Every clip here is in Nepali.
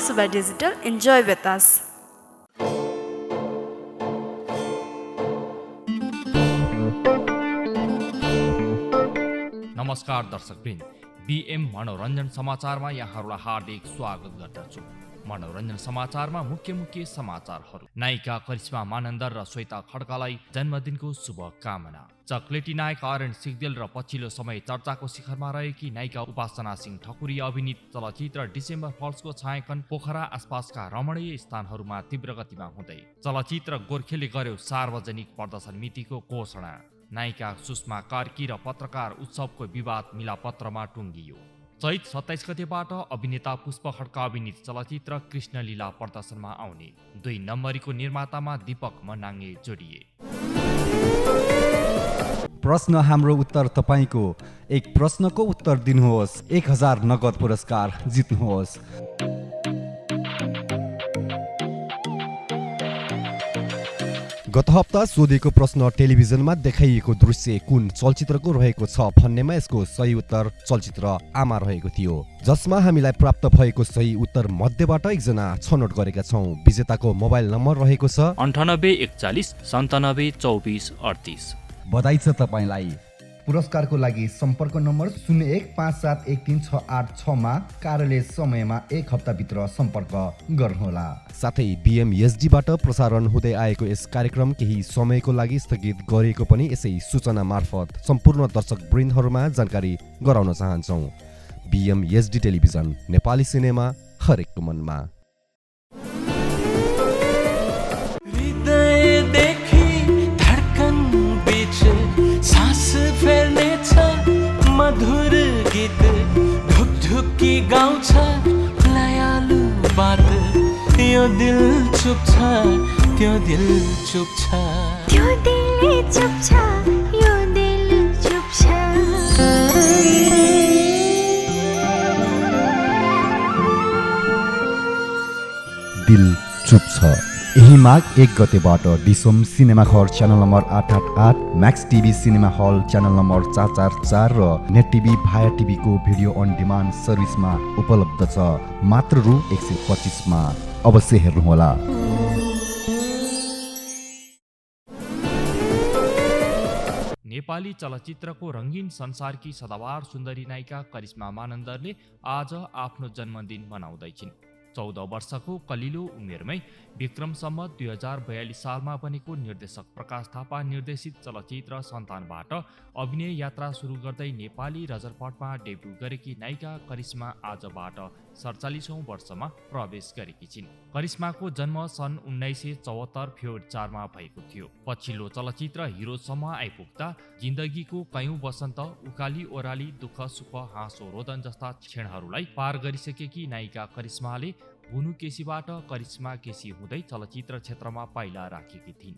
also by digital. Enjoy with us. नमस्कार दर्शकवृन्द, बीएम मनोरञ्जन समाचारमा यहाँहरूलाई हार्दिक स्वागत गर्दछु। मनोरञ्जन समाचारमा मुख्य समाचारहरू। नायिका करिश्मा मानन्दर र श्वेता खड्कालाई जन्मदिनको शुभकामना। चक्लेटी नायक आर्यन सिग्देल र पछिल्लो समय चर्चाको शिखरमा रहेकी नायिका उपासना सिंह ठकुरी अभिनीत चलचित्र डिसेम्बर फल्सको छायाङ्कन पोखरा आसपासका रमणीय स्थानहरूमा तीव्र गतिमा हुँदै। चलचित्र गोर्खेले गर्यो सार्वजनिक प्रदर्शन मितिको घोषणा। नायिका सुषमा कार्की र पत्रकार उत्सवको विवाद मिलापत्रमा टुङ्गियो। चैत 27 गतेबाट अभिनेता पुष्प खड्का अभिनीत चलचित्र कृष्णलीला प्रदर्शनमा आउने। 2 नम्बरीको निर्मातामा दीपक मनाङ्गे जोडिए। प्रश्न हाम्रो उत्तर तपाईको। एक प्रश्नको उत्तर दिनुहोस्, 1000 नगद पुरस्कार जित्नुहोस्। गत हप्ता सोधेको प्रश्न टेलिभिजनमा देखाइएको दृश्य कुन चलचित्रको रहेको छ भन्नेमा यसको सही उत्तर चलचित्र आमा रहेको थियो, जसमा हामीलाई प्राप्त भएको सही उत्तर मध्येबाट एकजना छनौट गरेका छौं। विजेताको मोबाइल नम्बर रहेको छ 9841 97 24 38। बधाई छ तपाईलाई। पुरस्कारको लागि सम्पर्क नम्बर 0157136866 मा कार्यालय समयमा 1 हप्ताभित्र सम्पर्क गर्नुहोला। साथै बीएमएसडीबाट प्रसारण हुँदै आएको यस कार्यक्रम केही समयको लागि स्थगित गरिएको पनि यसै सूचना मार्फत सम्पूर्ण दर्शक वृन्दहरूमा जानकारी गराउन चाहन्छौँ। बीएमएसडी टेलिभिजन, नेपाली सिनेमा हरेकको मनमा। मधुर गीत ढुकढुकी गाउँछ लयालु बात। यो दिल चुप छ, त्यो दिल चुप छ, त्यो दिल चुप छ, यो दिल चुप छ। दिल चुप छ। यही माघ 1 गतेबाट डिसोम cinema hall channel number 888, max TV cinema hall channel number 444 र नेट टिभी भाया टिभीको भिडियो अन डिमान्ड सर्भिसमा उपलब्ध छ, मात्र रु 125 मा। अवश्य हेर्नुहोला। नेपाली चलचित्रको रङ्गीन संसारकी सदाबहार सुन्दरी नायिका करिश्मा मानन्दरले आज आफ्नो जन्मदिन मनाउँदैछिन्। 14 वर्षको कलिलो उमेरमै विक्रम सम्वत 2042 सालमा बनेको निर्देशक प्रकाश थापा निर्देशित चलचित्र सन्तानबाट अभिनय यात्रा सुरु गर्दै नेपाली रजरपटमा डेब्यु गरेकी नायिका करिश्मा आजबाट 47औं वर्षमा प्रवेश गरेकी छिन्। करिश्माको जन्म सन् 1974 फेब्रुअरी 4 मा भएको थियो। पछिल्लो चलचित्र हिरोसम्म आइपुग्दा जिन्दगीको कयौं वसन्त, उकाली ओह्राली, दुःख सुख, हाँसो रोदन जस्ता क्षणहरूलाई पार गरिसकेकी नायिका करिश्माले बुनु केसीबाट करिश्मा केसी हुँदै चलचित्र क्षेत्रमा पाइला राखेकी थिइन्।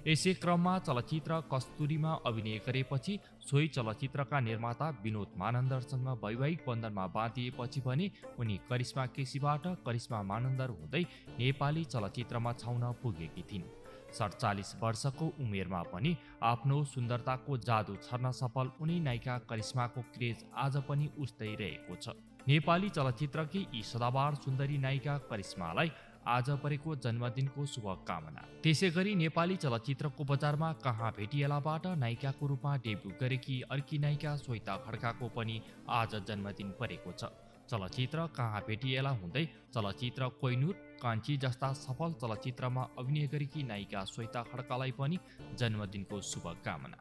यसै क्रममा चलचित्र कस्तुरीमा अभिनय गरेपछि सोही चलचित्रका निर्माता विनोद मानन्दरसँग वैवाहिक बन्धनमा बाँधिएपछि भने उनी करिश्मा केसीबाट करिश्मा मानन्दर हुँदै नेपाली चलचित्रमा छाउन पुगेकी थिइन्। 47 वर्षको उमेरमा पनि आफ्नो सुन्दरताको जादु छर्न सफल उनी नायिका करिश्माको क्रेज आज पनि उस्तै रहेको छ। नेपाली चलचित्रकी यी सदाबहार सुन्दरी नायिका करिश्मालाई आज परेको जन्मदिनको शुभकामना। त्यसैगरी नेपाली चलचित्रको बजारमा कहाँ भेटिएलाबाट नायिकाको रूपमा डेब्यु गरेकी अर्की नायिका श्वेता खड्काको पनि आज जन्मदिन परेको छ। चलचित्र कहाँ भेटिएला हुँदै चलचित्र कोइनुर, कान्छी जस्ता सफल चलचित्रमा अभिनय गरेकी नायिका श्वेता खड्कालाई पनि जन्मदिनको शुभकामना।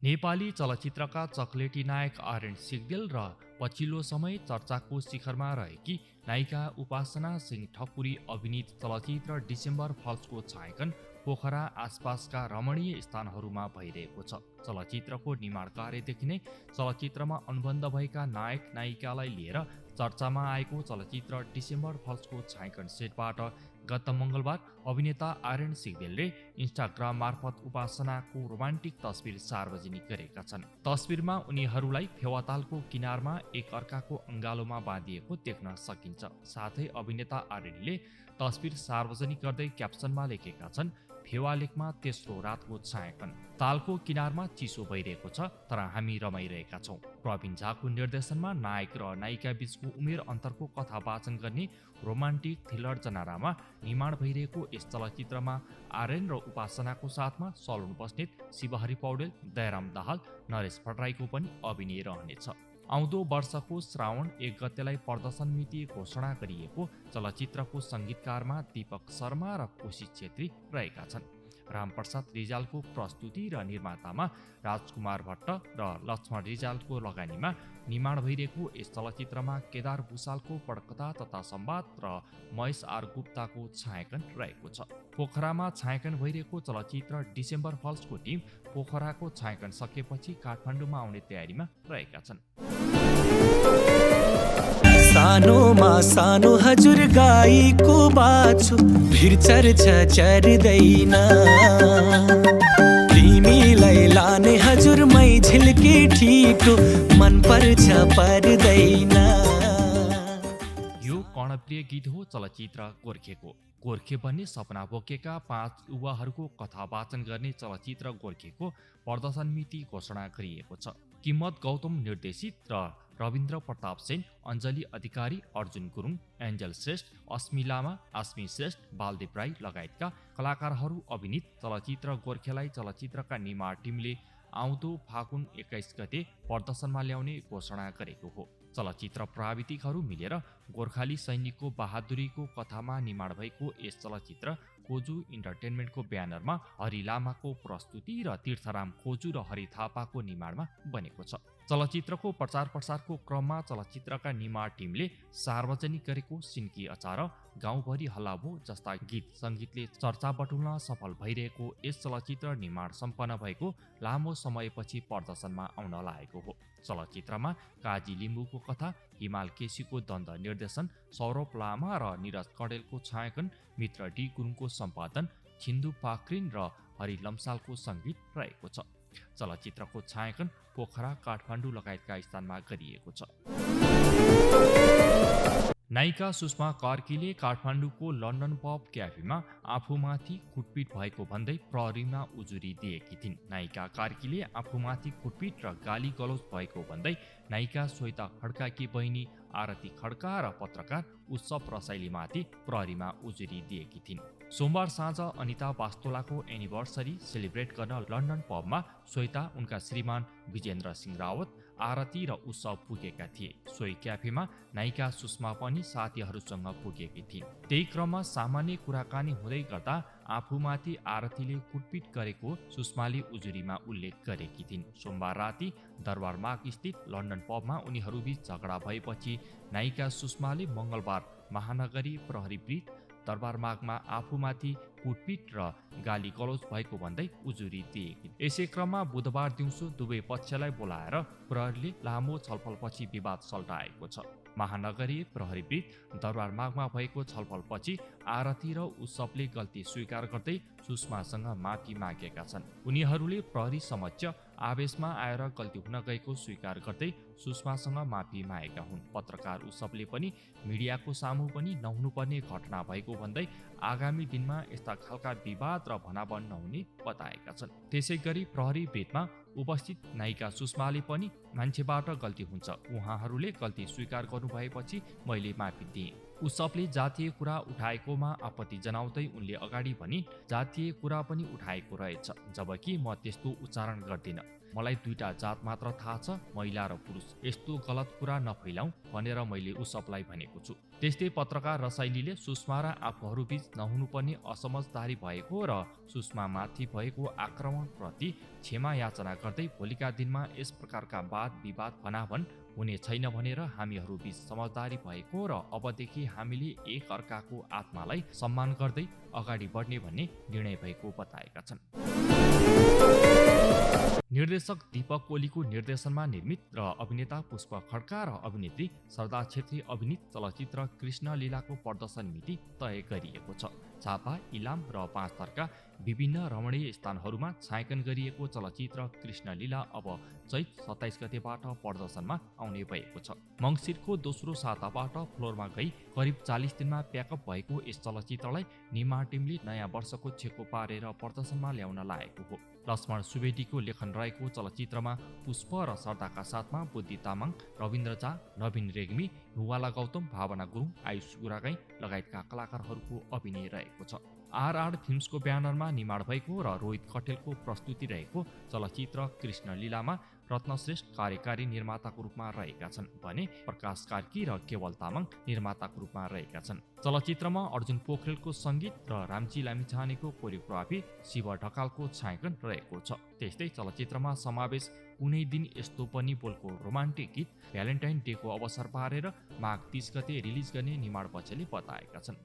नेपाली चलचित्रका चक्लेटी नायक आर्यन सिग्देल र पछिल्लो समय चर्चाको शिखरमा रहेकी नायिका उपासना सिंह ठकुरी अभिनीत चलचित्र डिसेम्बर फल्सको छायाङ्कन पोखरा आसपासका रमणीय स्थानहरूमा भइरहेको छ। चलचित्रको निर्माण कार्यदेखि नै चलचित्रमा अनुबन्ध भएका नायक नायिकालाई लिएर चर्चामा आएको चलचित्र डिसेम्बर फल्सको छायाङ्कन सेटबाट गत मङ्गलबार अभिनेता आर्यन सिग्देलले इन्स्टाग्राम मार्फत उपासनाको रोमान्टिक तस्बिर सार्वजनिक गरेका छन्। तस्बिरमा उनीहरूलाई फेवातालको किनारमा एक अर्काको अङ्गालोमा बाँधिएको देख्न सकिन्छ। साथै अभिनेता आर्यनले तस्बिर सार्वजनिक गर्दै क्याप्सनमा लेखेका छन्, फेवालेकमा तेस्रो रातको छायाङ्कन। तालको किनारमा चिसो भइरहेको छ, तर हामी रमाइरहेका छौँ। प्रवीण झाको निर्देशनमा नायक र नायिका बीचको उमेर अन्तरको कथा वाचन गर्ने रोमान्टिक थ्रिलर जनारामा निर्माण भइरहेको यस चलचित्रमा आर्यन र उपासनाको साथमा सलोन बस्नेत, शिवहरि पौडेल, दयाराम दाहाल, नरेश भट्टराईको पनि अभिनय रहनेछ। आउँदो वर्षको श्रावण 1 गतेलाई प्रदर्शन मिति घोषणा गरिएको चलचित्रको सङ्गीतकारमा दीपक शर्मा र कोशिश छेत्री रहेका छन्। रामप्रसाद रिजालको प्रस्तुति र निर्मातामा राजकुमार भट्ट र लक्ष्मण रिजालको लगानीमा निर्माण भइरहेको यस चलचित्रमा केदार भुषालको पटकथा तथा संवाद र महेश आर गुप्ताको छायाङ्कन रहेको छ। पोखरामा छायाङ्कन भइरहेको चलचित्र डिसेम्बर फल्सको टिम पोखराको छायाङ्कन सकेपछि काठमाडौँमा आउने तयारीमा रहेका छन्। सानोमा सानो हजुर गाईको बाछु भिर चर्छ चर्दैन, तिमीलाई लाने हजुर मै झिल्के ठिटो मन पर्छ पर्दैन। यो कर्णप्रिय गीत हो चलचित्र गोर्खेको। गोर्खे भन्ने सपना बोकेका 5 युवाहरूको कथा वाचन गर्ने चलचित्र गोर्खेको प्रदर्शन मिति घोषणा गरिएको छ। किम्मत गौतम निर्देशित र रविन्द्र प्रताप सेन, अञ्जली अधिकारी, अर्जुन गुरुङ, एन्जल श्रेष्ठ, अस्मी लामा, आस्मी श्रेष्ठ, बालदेव राई लगायतका कलाकारहरू अभिनीत चलचित्र गोर्खेलाई चलचित्रका निर्माण टिमले आउँदो फागुन 21 गते प्रदर्शनमा ल्याउने घोषणा गरेको हो। चलचित्र प्राविधिकहरू मिलेर गोर्खाली सैनिकको बहादुरीको कथामा निर्माण भएको यस चलचित्र कोजु इन्टरटेनमेन्टको ब्यानरमा हरि लामाको प्रस्तुति र तीर्थराम खोजु र हरि थापाको निर्माणमा बनेको छ। चलचित्रको प्रचार प्रसारको क्रममा चलचित्रका निर्माण टिमले सार्वजनिक गरेको सिन्की अचार, गाउँभरि हल्लाबो जस्ता गीत सङ्गीतले चर्चा बटुल्न सफल भइरहेको यस चलचित्र निर्माण सम्पन्न भएको लामो समयपछि प्रदर्शनमा आउन लागेको हो। चलचित्रमा काजी लिम्बूको कथा, हिमाल केसीको द्वन्द निर्देशन, सौरभ लामा र निरज कडेलको छायाङ्कन, मित्र डी गुरुङको सम्पादन, छिन्दु पाक्रिन र हरि लम्सालको सङ्गीत रहेको छ। चलचित्रको छायाङ्कन पोखरा, काठमाडौँ लगायतका स्थानमा गरिएको छ। नायिका सुषमा कार्कीले काठमाडौँको लन्डन पब क्याफेमा आफूमाथि कुटपिट भएको भन्दै प्रहरीमा उजुरी दिएकी थिइन्। नायिका कार्कीले आफूमाथि कुटपिट र गाली गलौज भएको भन्दै नायिका श्वेता खड्काकी बहिनी आरती खड्का र पत्रकार उत्सव रसाइलीमाथि प्रहरीमा उजुरी दिएकी थिइन्। सोमबार साँझ अनिता वास्तोलाको एनिभर्सरी सेलिब्रेट गर्न लन्डन पबमा श्वेता, उनका श्रीमान विजेन्द्र सिंह रावत, आरती र उत्सव पुगेका थिए। सोही क्याफेमा नायिका सुषमा पनि साथीहरूसँग पुगेकी थिइन्। त्यही क्रममा सामान्य कुराकानी हुँदै गर्दा आफूमाथि आरतीले कुटपिट गरेको सुषमाले उजुरीमा उल्लेख गरेकी थिइन्। सोमबार राति दरबारमाग स्थित लन्डन पबमा उनीहरूबीच झगडा भएपछि नायिका सुषमाले मङ्गलबार महानगरी प्रहरी ब्रिज दरबारमागमा आफूमाथि कुटपिट र गाली गलौज भएको भन्दै उजुरी दिएकी। यसै क्रममा बुधबार दिउँसो दुवै पक्षलाई बोलाएर प्रहरीले लामो छलफलपछि विवाद सल्टाएको छ। महानगरीय प्रहरी ब्रिज दरबारमागमा भएको छलफलपछि आरती र उत्सवले गल्ती स्वीकार गर्दै सुषमासँग माफी मागेका छन्। उनीहरूले प्रहरी समक्ष आवेशमा आएर गल्ती हुन गएको स्वीकार गर्दै सुषमासँग माफी मागेका हुन्। पत्रकार उत्सवले पनि मिडियाको सामु पनि नहुनुपर्ने घटना भएको भन्दै आगामी दिनमा यस्ता खालका विवाद र भनाभन नहुने बताएका छन्। त्यसै गरी प्रहरी ब्रिजमा उपस्थित नायिका सुषमाले पनि मान्छेबाट गल्ती हुन्छ, उहाँहरूले गल्ती स्वीकार गर्नुभएपछि मैले माफी दिएँ। उत्सवले जातीय कुरा उठाएकोमा आपत्ति जनाउँदै उनले अगाडि भनी जातीय कुरा पनि उठाएको रहेछ, जबकि म त्यस्तो उच्चारण गर्दिनँ। मलाई 2टा जात मात्र थाहा छ, महिला र पुरुष। यस्तो गलत कुरा नफैलाऊ भनेर मैले उत्सवलाई भनेको छु। त्यस्तै पत्रकार रसाइलीले सुषमा र आफूहरूबीच नहुनुपर्ने असमझदारी भएको र सुषमामाथि भएको आक्रमणप्रति क्षमा याचना गर्दै भोलिका दिनमा यस प्रकारका वाद विवाद भनाभन हुने छैन भनेर हामीहरूबीच समझदारी भएको र अबदेखि हामीले एक अर्काको आत्मालाई सम्मान गर्दै अगाडि बढ्ने भन्ने निर्णय भएको बताएका छन्। निर्देशक दीपक कोलीको निर्देशनमा निर्मित र अभिनेता पुष्प खड्का र अभिनेत्री सरदा छेत्री अभिनीत चलचित्र कृष्ण लीलाको प्रदर्शन मिति तय गरिएको छ। झापा, इलाम र 5 थरका विभिन्न रमणीय स्थानहरूमा छायाङ्कन गरिएको चलचित्र कृष्णलीला अब चैत 27 गतेबाट प्रदर्शनमा आउने भएको छ। मङ्सिरको दोस्रो साताबाट फ्लोरमा गई करिब 40 दिनमा प्याकअप भएको यस चलचित्रलाई निर्माण टिमले नयाँ वर्षको छेको पारेर प्रदर्शनमा ल्याउन लागेको हो। लक्ष्मण सुवेदीको लेखन रहेको चलचित्रमा पुष्प र श्रद्धाका साथमा बुद्धि तामाङ, रविन्द्र झा, नवीन रेग्मी, युवाला गौतम, भावना गुरुङ, आयुष गुरागाई लगायतका कलाकारहरूको अभिनय रहेको छ। आरआर फिल्म्सको ब्यानरमा निर्माण भएको र रोहित कटेलको प्रस्तुति रहेको चलचित्र कृष्णलीलामा रत्नश्रेष्ठ कार्यकारी निर्माताको रूपमा रहेका छन् भने प्रकाश कार्की र केवल तामाङ निर्माताको रूपमा रहेका छन्। चलचित्रमा अर्जुन पोखरेलको सङ्गीत र रामजी लामिछानेको कोरियोग्राफी, शिव ढकालको छायाङ्कन रहेको छ। त्यस्तै चलचित्रमा समावेश कुनै दिन यस्तो पनि बोलको रोमान्टिक गीत भ्यालेन्टाइन डेको अवसर पारेर माघ 30 गते रिलिज गर्ने निर्माण पक्षले बताएका छन्।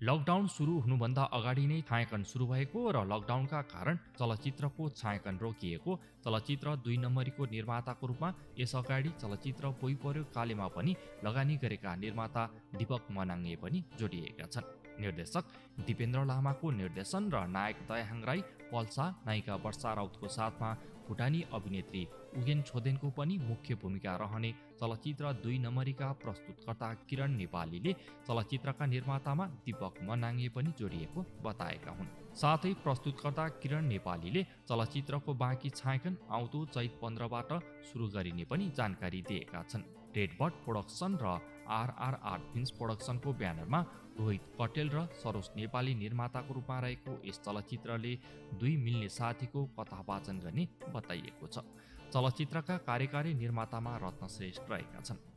लकडाउन सुरु हुनुभन्दा अगाडि नै छायाङ्कन सुरु भएको र लकडाउनका कारण चलचित्रको छायाङ्कन रोकिएको चलचित्र 2 नम्बरीको निर्माताको रूपमा यसअगाडि चलचित्र पोइ पर्यो कालेमा पनि लगानी गरेका निर्माता दीपक मनाङ्गे पनि जोडिएका छन्। निर्देशक दिपेन्द्र लामाको निर्देशन र नायक दयाहाङ राई, पल्सा, नायिका वर्षा राउतको साथमा भुटानी अभिनेत्री उगेन छोदेनको पनि मुख्य भूमिका रहने चलचित्र 2 नम्बरीका प्रस्तुतकर्ता किरण नेपालीले चलचित्रका निर्मातामा दीपक मनाङ्गे पनि जोडिएको बताएका हुन्। साथै प्रस्तुतकर्ता किरण नेपालीले चलचित्रको बाँकी छायाङ्कन आउँदो चैत 15बाट सुरु गरिने पनि जानकारी दिएका छन्। रेडबर्ड प्रोडक्सन र आरआरआर फिल्म्स प्रोडक्सनको ब्यानरमा रोहित कटेल र सरोज नेपाली निर्माताको रूपमा रहेको यस चलचित्रले 2 मिल्ने साथीको कथावाचन गर्ने बताइएको छ। चलचित्रका कार्यकारी निर्मातामा रत्नश्रेष्ठ रहेका छन्।